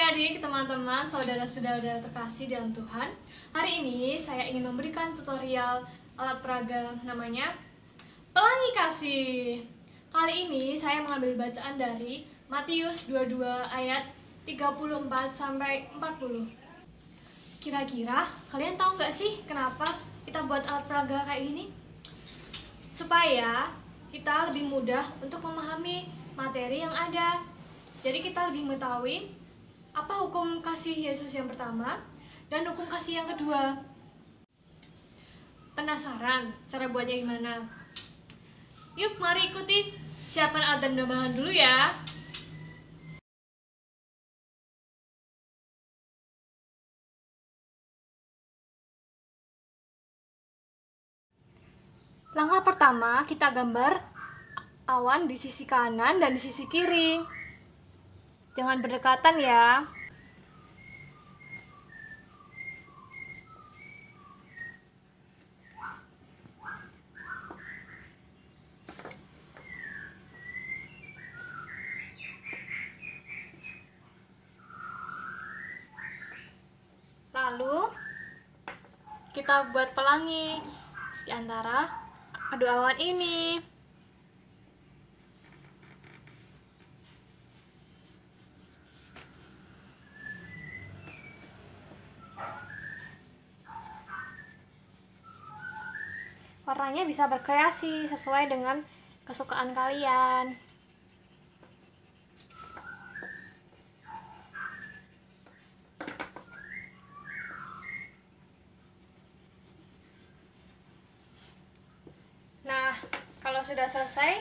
adik-adik, teman-teman, saudara-saudara terkasih dalam Tuhan. Hari ini saya ingin memberikan tutorial alat peraga namanya Pelangi Kasih. Kali ini saya mengambil bacaan dari Matius 22 ayat 34 sampai 40. Kira-kira kalian tahu nggak sih kenapa kita buat alat peraga kayak gini? Supaya kita lebih mudah untuk memahami materi yang ada. Jadi kita lebih mengetahui apa hukum kasih Yesus yang pertama dan hukum kasih yang kedua. Penasaran cara buatnya gimana? Yuk mari ikuti. Siapkan alat dan bahan dulu ya. Langkah pertama, kita gambar awan di sisi kanan dan di sisi kiri. Jangan berdekatan ya. Lalu kita buat pelangi di antara kedua awan ini. Warnanya bisa berkreasi sesuai dengan kesukaan kalian. Nah, kalau sudah selesai,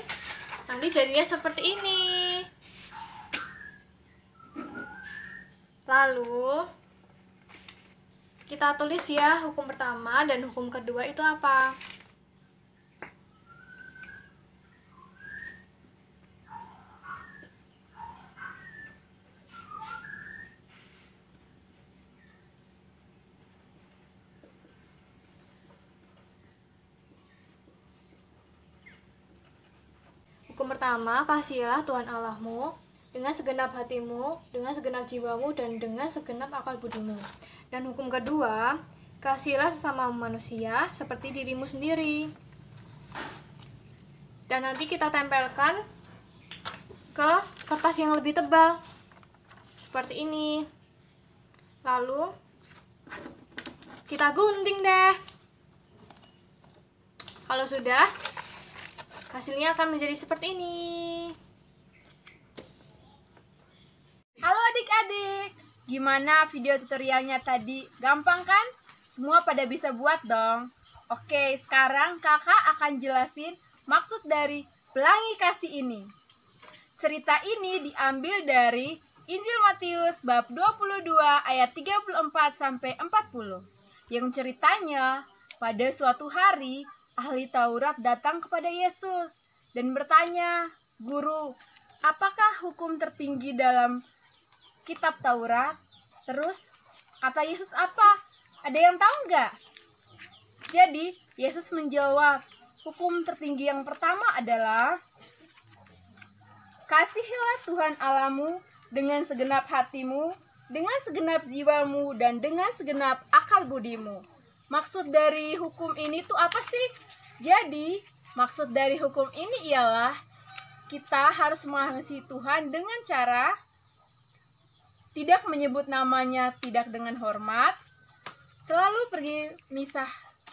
nanti jadinya seperti ini. Lalu, kita tulis ya hukum pertama dan hukum kedua itu apa. Hukum pertama, kasihilah Tuhan Allahmu dengan segenap hatimu, dengan segenap jiwamu, dan dengan segenap akal budimu. Dan hukum kedua, kasihilah sesama manusia seperti dirimu sendiri. Dan nanti kita tempelkan ke kertas yang lebih tebal, seperti ini. Lalu, kita gunting deh. Kalau sudah, hasilnya akan menjadi seperti ini. Halo adik-adik, gimana video tutorialnya tadi? Gampang kan? Semua pada bisa buat dong. Oke, sekarang kakak akan jelasin maksud dari pelangi kasih ini. Cerita ini diambil dari Injil Matius bab 22 ayat 34 sampai 40. Yang ceritanya, pada suatu hari ahli Taurat datang kepada Yesus dan bertanya, "Guru, apakah hukum tertinggi dalam kitab Taurat?" Terus kata Yesus apa? Ada yang tahu nggak? Jadi Yesus menjawab, hukum tertinggi yang pertama adalah kasihilah Tuhan Allahmu dengan segenap hatimu, dengan segenap jiwamu, dan dengan segenap akal budimu. Maksud dari hukum ini tuh apa sih? Jadi, maksud dari hukum ini ialah kita harus mengasihi Tuhan dengan cara tidak menyebut namanya tidak dengan hormat, selalu pergi misah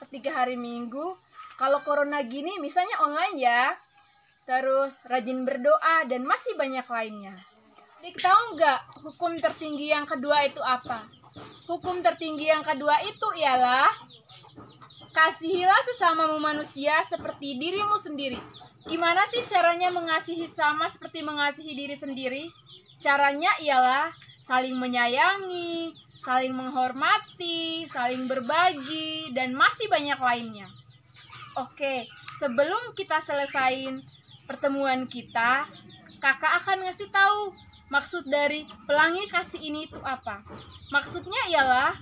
ketiga hari minggu, kalau corona gini misalnya online ya, terus rajin berdoa, dan masih banyak lainnya. Jadi tahu nggak hukum tertinggi yang kedua itu apa? Hukum tertinggi yang kedua itu ialah kasihilah sesamamu manusia seperti dirimu sendiri. Gimana sih caranya mengasihi sama seperti mengasihi diri sendiri? Caranya ialah saling menyayangi, saling menghormati, saling berbagi, dan masih banyak lainnya. Oke, sebelum kita selesain pertemuan kita, kakak akan ngasih tahu maksud dari pelangi kasih ini itu apa. Maksudnya ialah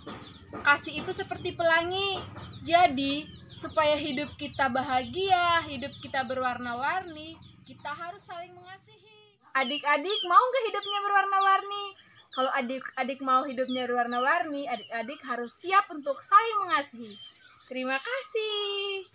kasih itu seperti pelangi. Jadi, supaya hidup kita bahagia, hidup kita berwarna-warni, kita harus saling mengasihi. Adik-adik, mau nggak hidupnya berwarna-warni? Kalau adik-adik mau hidupnya berwarna-warni, adik-adik harus siap untuk saling mengasihi. Terima kasih.